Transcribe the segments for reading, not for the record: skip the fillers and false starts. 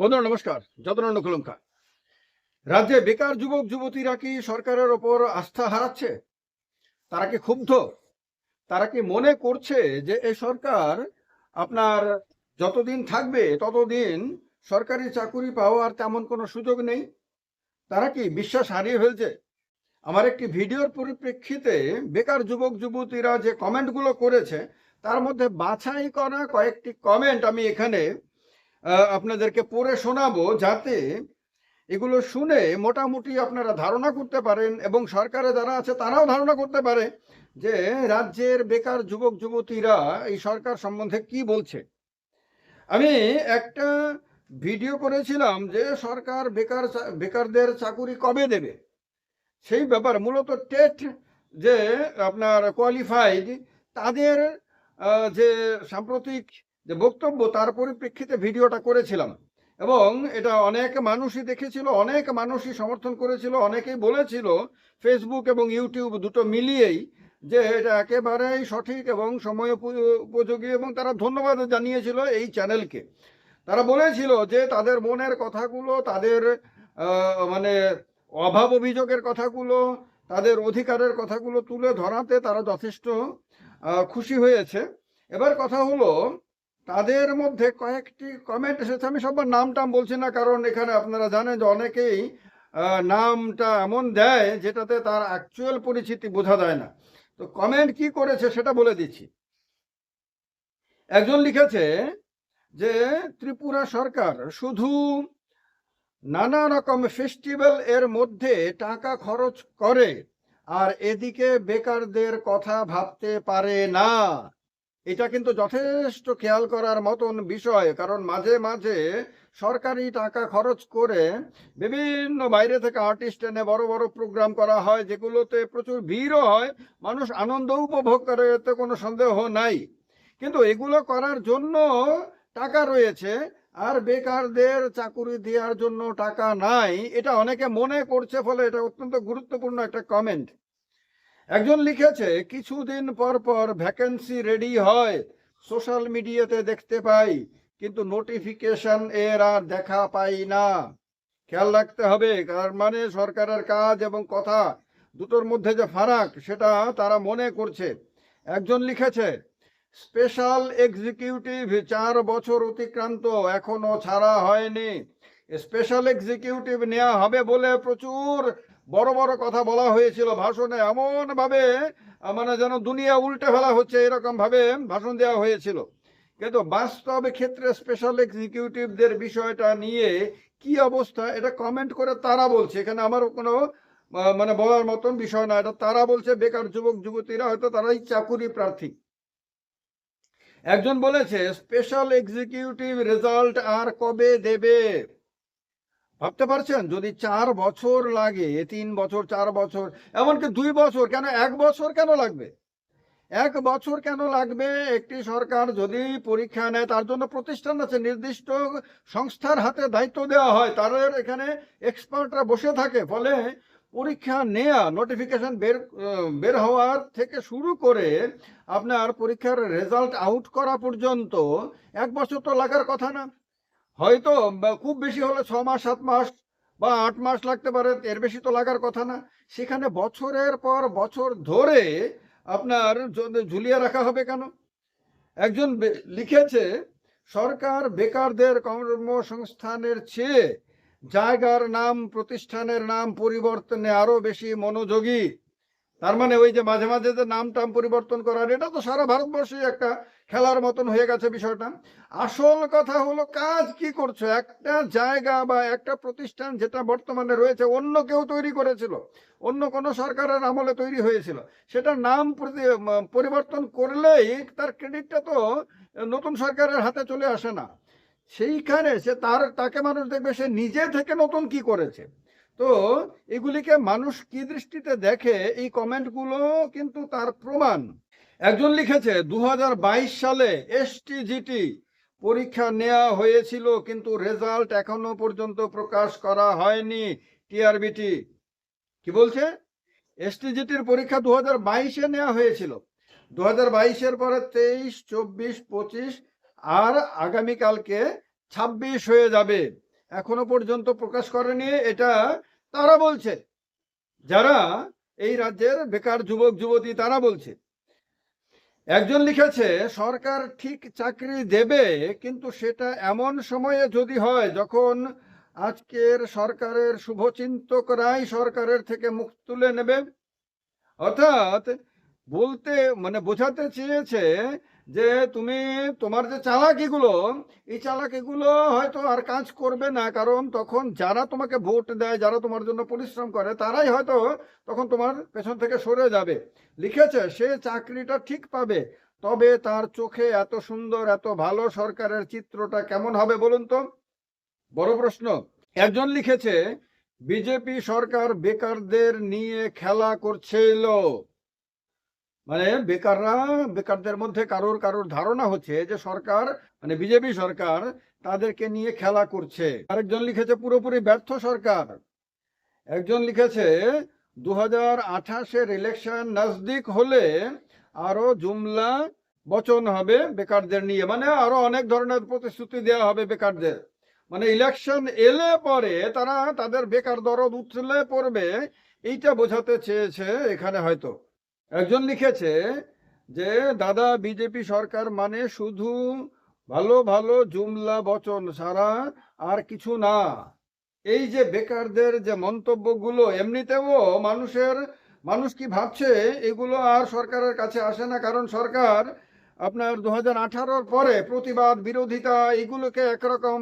বন্ধুরা নমস্কার। যতনন্দ কুলুঙ্কা। রাজ্যে বেকার যুবক যুবতীরা কি সরকারের ওপর আস্থা হারাচ্ছে? তারা কি ক্ষুব্ধ? তারা কি মনে করছে যে এই সরকার আপনার যতদিন থাকবে ততদিন সরকারি চাকুরি পাওয়ার তেমন কোনো সুযোগ নেই? তারা কি বিশ্বাস হারিয়ে ফেলছে? আমার একটি ভিডিওর পরিপ্রেক্ষিতে বেকার যুবক যুবতীরা যে কমেন্টগুলো করেছে তার মধ্যে বাছাই করা কয়েকটি কমেন্ট আমি এখানে আপনাদেরকে পড়ে শোনাবো, যাতে এগুলো শুনে মোটামুটি আপনারা ধারণা করতে পারেন এবং সরকারে যারা আছে তারাও ধারণা করতে পারে যে রাজ্যের বেকার যুবক যুবতীরা এই সরকার সম্বন্ধে কি বলছে। আমি একটা ভিডিও করেছিলাম যে সরকার বেকারদের চাকুরি কবে দেবে, সেই ব্যাপার মূলত টেট যে আপনার কোয়ালিফাইড তাদের যে সাম্প্রতিক যে বক্তব্য তার পরিপ্রেক্ষিতে ভিডিওটা করেছিলাম এবং এটা অনেক মানুষই দেখেছিল, অনেক মানুষই সমর্থন করেছিল, অনেকেই বলেছিল ফেসবুক এবং ইউটিউব দুটো মিলিয়েই যে এটা একেবারেই সঠিক এবং সময় উপযোগী, এবং তারা ধন্যবাদ জানিয়েছিল এই চ্যানেলকে। তারা বলেছিল যে তাদের মনের কথাগুলো, তাদের মানে অভাব অভিযোগের কথাগুলো, তাদের অধিকারের কথাগুলো তুলে ধরাতে তারা যথেষ্ট খুশি হয়েছে। এবার কথা হলো, তাদের মধ্যে কয়েকটি কমেন্ট এসেছে, আমি সবার নাম টাম বলছি না, কারণ এখানে আপনারা জানেন যে অনেকেই নামটা এমন দেয় যেটাতে তার অ্যাকচুয়াল পরিচিতি বোঝা যায় না। তো কমেন্ট কি করেছে সেটা বলে দিচ্ছি। একজন লিখেছে যে ত্রিপুরা সরকার শুধু নানা রকম ফেস্টিভ্যাল এর মধ্যে টাকা খরচ করে আর এদিকে বেকারদের কথা ভাবতে পারে না। এটা কিন্তু যথেষ্ট খেয়াল করার মতন বিষয়, কারণ মাঝে মাঝে সরকারি টাকা খরচ করে বিভিন্ন বাইরে থেকে আর্টিস্ট এনে বড় বড় প্রোগ্রাম করা হয়, যেগুলোতে প্রচুর ভিড়ও হয়, মানুষ আনন্দ উপভোগ করে, এতে কোনো সন্দেহ নাই। কিন্তু এগুলো করার জন্য টাকা রয়েছে আর বেকারদের চাকুরি দেওয়ার জন্য টাকা নাই, এটা অনেকে মনে করছে, ফলে এটা অত্যন্ত গুরুত্বপূর্ণ একটা কমেন্ট। একজন লিখেছে কিছুদিন পর পর ভ্যাকেন্সি রেডি হয়, সোশ্যাল মিডিয়াতে দেখতে পাই, কিন্তু নোটিফিকেশন এর আর দেখা পাই না। খেয়াল রাখতে হবে, তার মানে সরকারের কাজ এবং কথা দুটোর মধ্যে যে ফারাক সেটা তারা মনে করছে। একজন লিখেছে স্পেশাল এক্সিকিউটিভ 4 বছর অতিক্রান্ত এখনো ছাড়া হয়নি। স্পেশাল এক্সিকিউটিভ নেওয়া হবে বলে প্রচুর বড় বড় কথা বলা হয়েছিল ভাষণে, এমন ভাবে মানে যেন দুনিয়া উল্টে ফেলা হচ্ছে এরকম ভাবে ভাষণ দেওয়া হয়েছিল। কিন্তু বাস্তব ক্ষেত্রে স্পেশাল এক্সিকিউটিভদের বিষয়টা নিয়ে কি অবস্থা, এটা কমেন্ট করে তারা বলছে, এখানে আমার কোনো মানে বলার মতন বিষয় না, এটা তারা বলছে। বেকার যুবক যুবতীরা হয়তো তারাই চাকুরি প্রার্থী। একজন বলেছে স্পেশাল এক্সিকিউটিভ রেজাল্ট আর কবে দেবে? ভাবতে পারছেন, যদি 4 বছর লাগে, 3 বছর, 4 বছর, এমনকি 2 বছর, কেন 1 বছর কেন লাগবে? 1 বছর কেন লাগবে? একটি সরকার যদি পরীক্ষা নেয়, তার জন্য প্রতিষ্ঠান আছে, নির্দিষ্ট সংস্থার হাতে দায়িত্ব দেওয়া হয়, তাদের এখানে এক্সপার্টরা বসে থাকে, ফলে পরীক্ষা নেয়া, নোটিফিকেশন বের হওয়ার থেকে শুরু করে আপনার পরীক্ষার রেজাল্ট আউট করা পর্যন্ত 1 বছর তো লাগার কথা না। হয়তো খুব বেশি হলে 6 মাস, 7 মাস বা 8 মাস লাগতে পারে, এর বেশি তো লাগার কথা না। সেখানে বছরের পর বছর ধরে আপনার ঝুলিয়ে রাখা হবে কেন? একজন লিখেছে সরকার বেকারদের কর্মসংস্থানের চেয়ে জায়গার নাম, প্রতিষ্ঠানের নাম পরিবর্তনে আরো বেশি মনোযোগী। তার মানে ওই যে মাঝে মাঝে যে নাম টাম পরিবর্তন করার, এটা তো সারা ভারতবর্ষে একটা খেলার মতন হয়ে গেছে বিষয়টা। আসল কথা হলো কাজ কি করছো। একটা জায়গা বা একটা প্রতিষ্ঠান যেটা বর্তমানে রয়েছে অন্য কেউ তৈরি করেছিল, অন্য কোনো সরকারের আমলে তৈরি হয়েছিল, সেটার নাম পরিবর্তন করলেই তার ক্রেডিটটা তো নতুন সরকারের হাতে চলে আসে না। সেইখানে সে তাকে মানুষ দেখবে সে নিজে থেকে নতুন কি করেছে। তো এগুলিকে মানুষ কি দৃষ্টিতে দেখে, এই কমেন্টগুলো কিন্তু তার প্রমাণ। একজন লিখেছে 2022 সালে এসটিজিটি পরীক্ষা নেওয়া হয়েছিল, কিন্তু রেজাল্ট এখনো পর্যন্ত প্রকাশ করা হয়নি। টিআরবিটি কি বলছে? এসটিজিটির পরীক্ষা 2022-এ নেওয়া হয়েছিল, 2022-এর পরে 23, 24, 25 আর আগামীকালকে 26 হয়ে যাবে। এখনো পর্যন্ত প্রকাশ করেনি, এটা তারা বলছে, যারা এই রাজ্যের বেকার যুবক যুবতী তারা বলছে। একজন লিখেছে, সরকার ঠিক চাকরি দেবে, কিন্তু সেটা এমন সময়ে যদি হয় যখন আজকের সরকারের শুভচিন্তকরাই সরকারের থেকে মুখ তুলে নেবে। অর্থাৎ বলতে মানে বোঝাতে চেয়েছে যে তুমি তোমার যে চালাকিগুলো, এই চালাকিগুলো হয়তো আর কাজ করবে না, কারণ তখন যারা তোমাকে ভোট দেয়, যারা তোমার জন্য পরিশ্রম করে, তারাই হয়তো তখন তোমার পেছন থেকে সরে যাবে। লিখেছে সে চাকরিটা ঠিক পাবে, তবে তার চোখে এত সুন্দর এত ভালো সরকারের চিত্রটা কেমন হবে বলুন তো? বড় প্রশ্ন। একজন লিখেছে, বিজেপি সরকার বেকারদের নিয়ে খেলা করছিল। মানে বেকারদের মধ্যে কারোর ধারণা হচ্ছে যে সরকার মানে বিজেপি সরকার তাদেরকে নিয়ে খেলা করছে। আরেকজন লিখেছে পুরোপুরি ব্যর্থ সরকার। একজন লিখেছে 2028-এর ইলেকশন নজদিক হলে আরো জুমলা বচন হবে বেকারদের নিয়ে, মানে আরো অনেক ধরনের প্রতিশ্রুতি দেওয়া হবে বেকারদের। মানে ইলেকশন এলে পরে তারা তাদের বেকার দরদ উঠলে পড়বে, এইটা বোঝাতে চেয়েছে এখানে হয়তো। একজন লিখেছে যে দাদা বিজেপি সরকার মানে শুধু ভালো ভালো জুমলা বচন ছাড়া আর কিছু না। এই যে বেকারদের যে মন্তব্যগুলো, এমনিতেও মানুষ কি ভাবছে এগুলো আর সরকারের কাছে আসে না, কারণ সরকার আপনার 2018-র পরে প্রতিবাদ বিরোধিতা এগুলোকে একরকম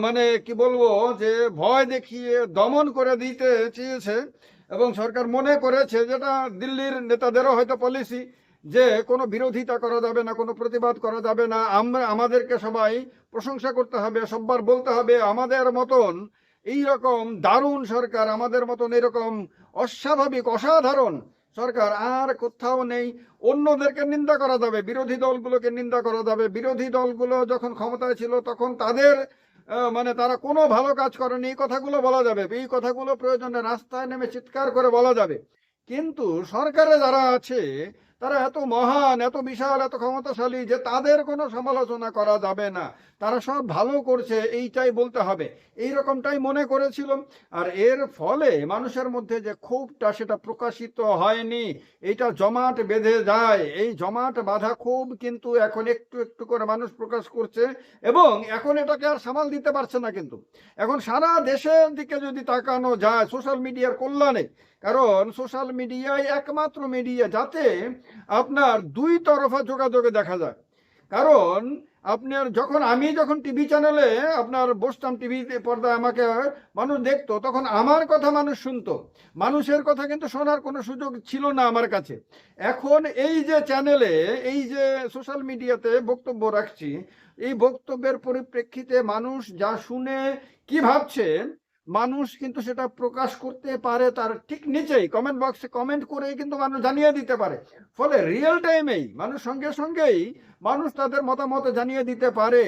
মানে কি বলবো যে ভয় দেখিয়ে দমন করে দিতে চেয়েছে। এবং সরকার মনে করেছে, যেটা দিল্লির নেতাদেরও হয়তো পলিসি, যে কোনো বিরোধিতা করা যাবে না, কোনো প্রতিবাদ করা যাবে না, আমাদেরকে সবাই প্রশংসা করতে হবে, সববার বলতে হবে আমাদের মতন এই রকম দারুণ সরকার, আমাদের মতন এরকম অস্বাভাবিক অসাধারণ সরকার আর কোথাও নেই। অন্যদেরকে নিন্দা করা যাবে, বিরোধী দলগুলোকে নিন্দা করা যাবে। বিরোধী দলগুলো যখন ক্ষমতায় ছিল তখন তাদের মানে তারা কোনো ভালো কাজ করেনি, এই কথাগুলো বলা যাবে, এই কথাগুলো প্রয়োজনে রাস্তায় নেমে চিৎকার করে বলা যাবে। কিন্তু সরকারে যারা আছে তারা এত মহান, এত বিশাল, এত ক্ষমতাশালী যে তাদের কোনো সমালোচনা করা যাবে না, তারা সব ভালো করছে এইটাই বলতে হবে, এই রকমটাই মনে করেছিল। আর এর ফলে মানুষের মধ্যে যে ক্ষোভটা সেটা প্রকাশিত হয়নি, এইটা জমাট বেঁধে যায়। এই জমাট বাঁধা ক্ষোভ কিন্তু এখন একটু একটু করে মানুষ প্রকাশ করছে, এবং এখন এটাকে আর সামাল দিতে পারছে না। কিন্তু এখন সারা দেশের দিকে যদি তাকানো যায় সোশ্যাল মিডিয়ার কল্যাণে, কারণ সোশ্যাল মিডিয়ায় একমাত্র মিডিয়া যাতে আপনার দুই তরফা যোগাযোগে দেখা যায়। কারণ আপনার আমি যখন টিভি চ্যানেলে আপনার বসতাম, টিভিতে পর্দায় আমাকে মানুষ দেখতো, তখন আমার কথা মানুষ শুনতো, মানুষের কথা কিন্তু শোনার কোনো সুযোগ ছিল না আমার কাছে। এখন এই যে চ্যানেলে, এই যে সোশ্যাল মিডিয়াতে বক্তব্য রাখছি, এই বক্তব্যের পরিপ্রেক্ষিতে মানুষ যা শুনে কি ভাবছে, মানুষ কিন্তু সেটা প্রকাশ করতে পারে, তার ঠিক নিচেই কমেন্ট বক্সে কমেন্ট করে কিন্তু মানুষ জানিয়ে দিতে পারে। ফলে রিয়েল টাইমেই মানুষ সঙ্গেই মানুষ তাদের মতামত জানিয়ে দিতে পারে।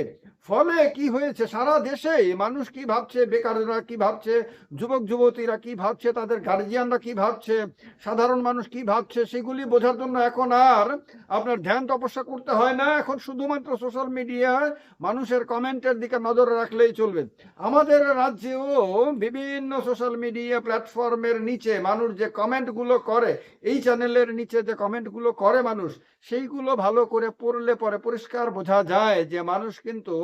ফলে কি হয়েছে, সারা দেশেই মানুষ কি ভাবছে, বেকাররা কি ভাবছে, যুবক যুবতীরা কি ভাবছে, তাদের গার্জিয়ানরা কি ভাবছে, সাধারণ মানুষ কি ভাবছে, সেগুলি বোঝার জন্য এখন আর আপনার ধ্যান তপস্যা করতে হয় না। এখন শুধুমাত্র সোশ্যাল মিডিয়ায় মানুষের কমেন্টের দিকে নজর রাখলেই চলবে। আমাদের রাজ্যেও বিভিন্ন সোশ্যাল মিডিয়া প্ল্যাটফর্মের নিচে মানুষ যে কমেন্টগুলো করে, এই চ্যানেলের নিচে যে কমেন্টগুলো করে মানুষ, সেইগুলো ভালো করে পড়লে পরে পরিষ্কার বোঝা যায় যে মানুষ কিন্তু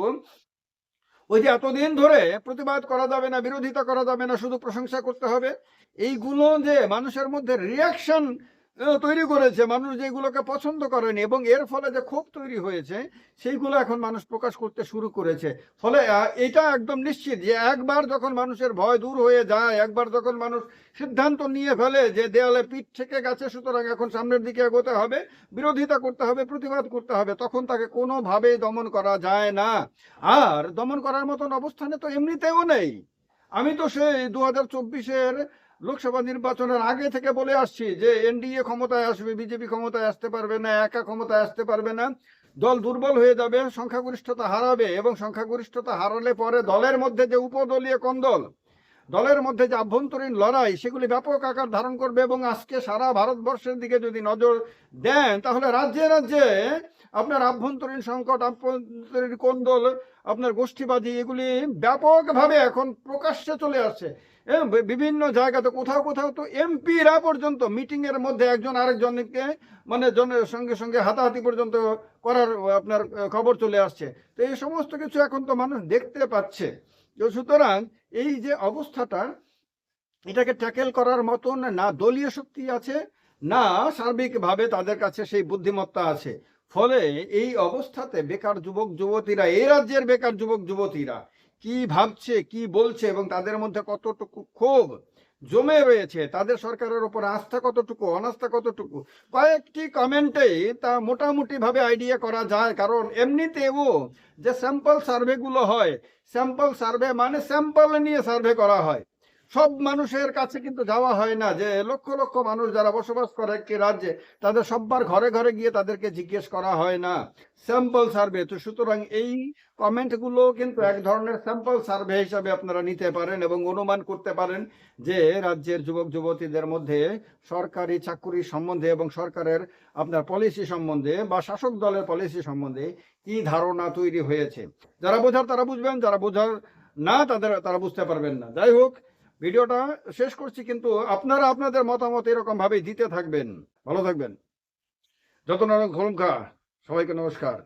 ওই যে এতদিন ধরে প্রতিবাদ করা যাবে না, বিরোধিতা করা যাবে না, শুধু প্রশংসা করতে হবে, এইগুলো যে মানুষের মধ্যে রিয়াকশন তৈরি করেছে, মানুষ যেগুলোকে পছন্দ করেনি, এবং এর ফলে যে ক্ষোভ তৈরি হয়েছে সেইগুলো এখন মানুষ প্রকাশ করতে শুরু করেছে। ফলে এটা একদম নিশ্চিত যে একবার যখন মানুষের ভয় দূর হয়ে যায়, একবার যখন মানুষ সিদ্ধান্ত নিয়ে ফেলে যে দেয়ালে পিঠ থেকে গেছে, সুতরাং এখন সামনের দিকে এগোতে হবে, বিরোধিতা করতে হবে, প্রতিবাদ করতে হবে, তখন তাকে কোনোভাবেই দমন করা যায় না। আর দমন করার মতন অবস্থানে তো এমনিতেও নেই। আমি তো সেই 2024-এর লোকসভা নির্বাচনের আগে থেকে বলে আসছি যে এনডিএ ক্ষমতায় আসবে, বিজেপি ক্ষমতায় আসতে পারবে না, একা ক্ষমতায় আসতে পারবে না, দল দুর্বল হয়ে যাবে, সংখ্যাগরিষ্ঠতা হারাবে, এবং সংখ্যাগরিষ্ঠতা হারালে পরে দলের মধ্যে যে উপদলীয় কোন্দল, দলের মধ্যে যে আভ্যন্তরীণ লড়াই, সেগুলি ব্যাপক আকার ধারণ করবে। এবং আজকে সারা ভারতবর্ষের দিকে যদি নজর দেন, তাহলে রাজ্যে রাজ্যে আপনার আভ্যন্তরীণ সংকট, আভ্যন্তরীণ কোন্দল আপনার গোষ্ঠীবাদী এগুলি ব্যাপকভাবে এখন প্রকাশ্যে চলে আসছে। বিভিন্ন জায়গাতে কোথাও কোথাও তো এমপিরা পর্যন্ত মিটিং এর মধ্যে একজন আরেকজনকে মানে জনের সঙ্গে সঙ্গে হাতাহাতি পর্যন্ত করার আপনার খবর চলে আসছে। তো এই সমস্ত কিছু এখন তো মানুষ দেখতে পাচ্ছে। তো সুতরাং এই যে অবস্থাটা, এটাকে ট্যাকেল করার মতন না দলীয় শক্তি আছে, না সার্বিকভাবে তাদের কাছে সেই বুদ্ধিমত্তা আছে। ফলে এই অবস্থাতে বেকার যুবক যুবতীরা, এই রাজ্যের বেকার যুবক যুবতীরা কি ভাবছে, কি বলছে এবং তাদের মধ্যে কতটুকু ক্ষোভ জমে রয়েছে, তাদের সরকারের উপর আস্থা কতটুকু, অনাস্থা কতটুকু, কয়েকটি কমেন্টেই তা মোটামুটি ভাবে আইডিয়া করা যায়। কারণ এমনিতেও যে স্যাম্পল সার্ভেগুলো হয়, স্যাম্পল সার্ভে মানে স্যাম্পল নিয়ে সার্ভে করা হয়, সব মানুষের কাছে কিন্তু যাওয়া হয় না। যে লক্ষ লক্ষ মানুষ যারা বসবাস করে একটি রাজ্যে, তাদের সবার ঘরে ঘরে গিয়ে তাদেরকে জিজ্ঞেস করা হয় না, স্যাম্পল সার্ভে। তো সুতরাং এই কমেন্টগুলো কিন্তু এক ধরনের স্যাম্পল সার্ভে হিসাবে আপনারা নিতে পারেন এবং অনুমান করতে পারেন যে রাজ্যের যুবক যুবতীদের মধ্যে সরকারি চাকুরি সম্বন্ধে এবং সরকারের আপনার পলিসি সম্বন্ধে বা শাসক দলের পলিসি সম্বন্ধে কি ধারণা তৈরি হয়েছে। যারা বোঝার তারা বুঝবেন, যারা বোঝার না তারা বুঝতে পারবেন না। যাই হোক, ভিডিওটা শেষ করছি, কিন্তু আপনারা আপনাদের মতামত এরকম ভাবে দিতে থাকবেন। ভালো থাকবেন। যত নরক খোলঙ্কা, সবাইকে নমস্কার।